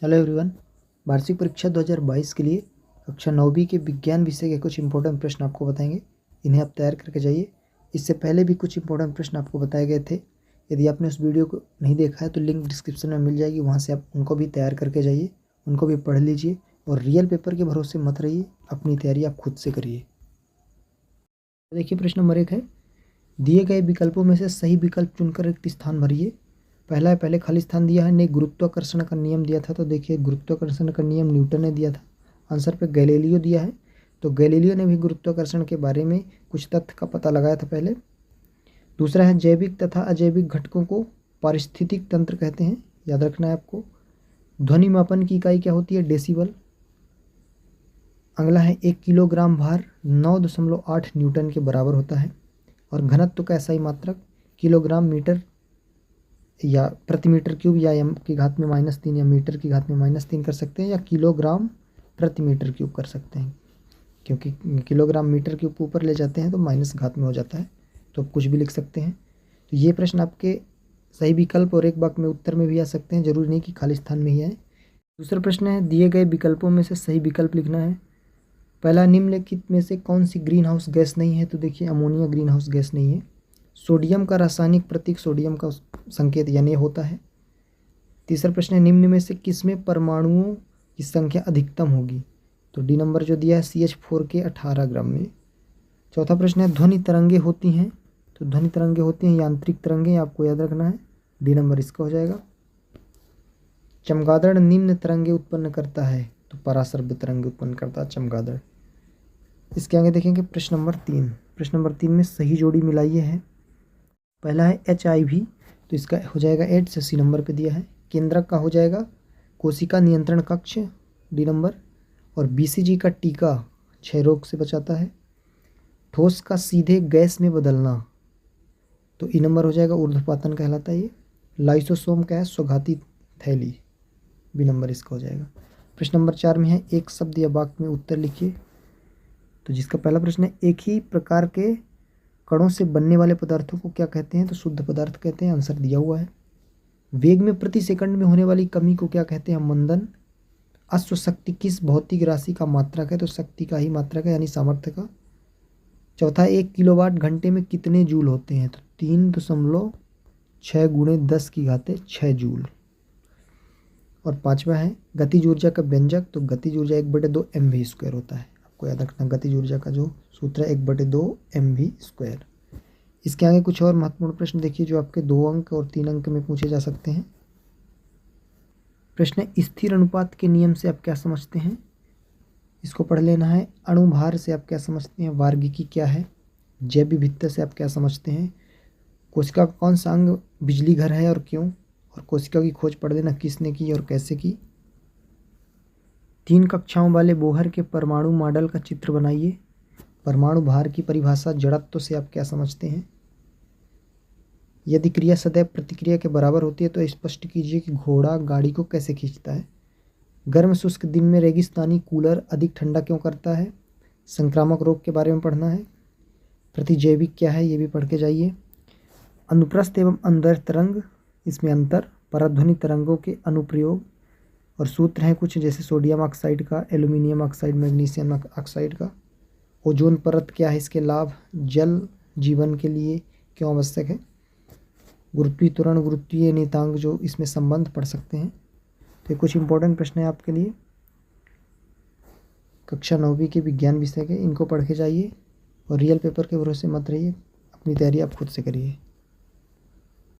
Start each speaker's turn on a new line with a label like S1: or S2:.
S1: Hello everyone. वार्षिक परीक्षा 2022 के लिए कक्षा 9वीं के विज्ञान विषय के कुछ इंपॉर्टेंट प्रश्न आपको बताएंगे। इन्हें आप तैयार करके जाइए। इससे पहले भी कुछ इंपॉर्टेंट प्रश्न आपको बताए गए थे। यदि आपने उस वीडियो को नहीं देखा है तो लिंक डिस्क्रिप्शन में मिल जाएगी, वहाँ से आप उनको भी तैयार करके जाइए, उनको भी पढ़ लीजिए और रियल पेपर के भरोसे मत रहिए, अपनी तैयारी आप खुद से करिए। देखिए प्रश्न नंबर 1 है, दिए गए विकल्पों में से सही विकल्प चुनकर रिक्त स्थान भरिए। पहला है, पहले खाली स्थान दिया है, नहीं गुरुत्वाकर्षण का नियम दिया था, तो देखिए गुरुत्वाकर्षण का नियम न्यूटन ने दिया था। आंसर पे गैलीलियो दिया है, तो गैलीलियो ने भी गुरुत्वाकर्षण के बारे में कुछ तथ्य का पता लगाया था पहले। दूसरा है, जैविक तथा अजैविक घटकों को पारिस्थितिक तंत्र कहते हैं, याद रखना है आपको। ध्वनि मापन की इकाई क्या होती है? डेसिबल। अगला है, 1 किलोग्राम भार 9.8 न्यूटन के बराबर होता है। और घनत्व का SI मात्रक किलोग्राम मीटर या प्रति मीटर क्यूब या m की घात में -3 या मीटर की घात में -3 कर सकते हैं, या किलोग्राम प्रति मीटर क्यूब कर सकते हैं, क्योंकि किलोग्राम मीटर क्यूब को ऊपर ले जाते हैं तो माइनस घात में हो जाता है, तो आप कुछ भी लिख सकते हैं। तो ये प्रश्न आपके सही विकल्प और एक वाक्य में उत्तर में भी आ सकते हैं, जरूरी नहीं कि खाली स्थान में ही आए। दूसरा प्रश्न है, दिए गए विकल्पों में से सही विकल्प लिखना है। पहला, निम्नलिखित में से कौन सी ग्रीन हाउस गैस नहीं है? तो देखिए अमोनिया ग्रीन हाउस गैस नहीं है। सोडियम का रासायनिक प्रतीक सोडियम का संकेत यानी होता है। तीसरा प्रश्न है, निम्न में से किसमें परमाणुओं की संख्या अधिकतम होगी? तो डी नंबर जो दिया है CH4 के 18 ग्राम में। चौथा प्रश्न है, ध्वनि तरंगे होती हैं? तो ध्वनि तरंगे होती हैं यांत्रिक तरंगे, आपको याद रखना है, डी नंबर इसका हो जाएगा। चमगादड़ निम्न तरंगे उत्पन्न करता है? तो पराश्रव्य तरंगे उत्पन्न करता है चमगादड़। इसके आगे देखेंगे प्रश्न नंबर 3। प्रश्न नंबर 3 में सही जोड़ी मिलाइए है। पहला है HIV, तो इसका हो जाएगा एड्स, C नंबर पे दिया है। केंद्रक का हो जाएगा कोशिका नियंत्रण कक्ष, D नंबर। और BCG का टीका क्षय रोग से बचाता है। ठोस का सीधे गैस में बदलना, तो E नंबर हो जाएगा, ऊर्ध्वपातन कहलाता है ये। लाइसोसोम का है स्वघाती थैली, B नंबर इसका हो जाएगा। प्रश्न नंबर 4 में है, एक शब्द या वाक्य में उत्तर लिखिए। तो जिसका पहला प्रश्न है, एक ही प्रकार के कणों से बनने वाले पदार्थों को क्या कहते हैं? तो शुद्ध पदार्थ कहते हैं, आंसर दिया हुआ है। वेग में प्रति सेकंड में होने वाली कमी को क्या कहते हैं? मंदन। अश्व शक्ति किस भौतिक राशि का मात्रक है? तो शक्ति का ही मात्रक है, यानी सामर्थ्य का। चौथा, 1 किलोवाट घंटे में कितने जूल होते हैं? तो 3.6 गुणे 10 की घाते 6 जूल। और पांचवा है, गतिज ऊर्जा का व्यंजक, तो गतिज ऊर्जा 1/2 mv² होता है, आपको याद रखना। गतिज ऊर्जा का जो सूत्र है 1/2 mv²। इसके आगे कुछ और महत्वपूर्ण प्रश्न देखिए जो आपके 2 अंक और 3 अंक में पूछे जा सकते हैं। प्रश्न, स्थिर अनुपात के नियम से आप क्या समझते हैं? इसको पढ़ लेना है। अणुभार से आप क्या समझते हैं? वार्गिकी क्या है? जैव विविधता से आप क्या समझते हैं? कोशिका का कौन सा अंग बिजली घर है और क्यों? और कोशिका की खोज पढ़ लेना, किसने की और कैसे की। 3 कक्षाओं वाले बोहर के परमाणु मॉडल का चित्र बनाइए। परमाणु भार की परिभाषा जड़त्व से आप क्या समझते हैं? यदि क्रिया सदैव प्रतिक्रिया के बराबर होती है तो स्पष्ट कीजिए कि घोड़ा गाड़ी को कैसे खींचता है। गर्म शुष्क दिन में रेगिस्तानी कूलर अधिक ठंडा क्यों करता है? संक्रामक रोग के बारे में पढ़ना है। प्रतिजैविक क्या है, ये भी पढ़ के जाइए। अनुप्रस्थ एवं अंदर तरंग, इसमें अंतर। पराध्वनि तरंगों के अनुप्रयोग और सूत्र हैं कुछ, जैसे सोडियम ऑक्साइड का, एल्यूमिनियम ऑक्साइड, मैग्नीशियम ऑक्साइड का। ओजोन परत क्या है, इसके लाभ। जल जीवन के लिए क्यों आवश्यक है। गुरुत्वीय त्वरण, गुरुत्वीय नियतांक, जो इसमें संबंध पढ़ सकते हैं। तो कुछ इंपॉर्टेंट प्रश्न है आपके लिए कक्षा 9वीं के विज्ञान विषय के, इनको पढ़ के जाइए और रियल पेपर के भरोसे मत रहिए, अपनी तैयारी आप खुद से करिए।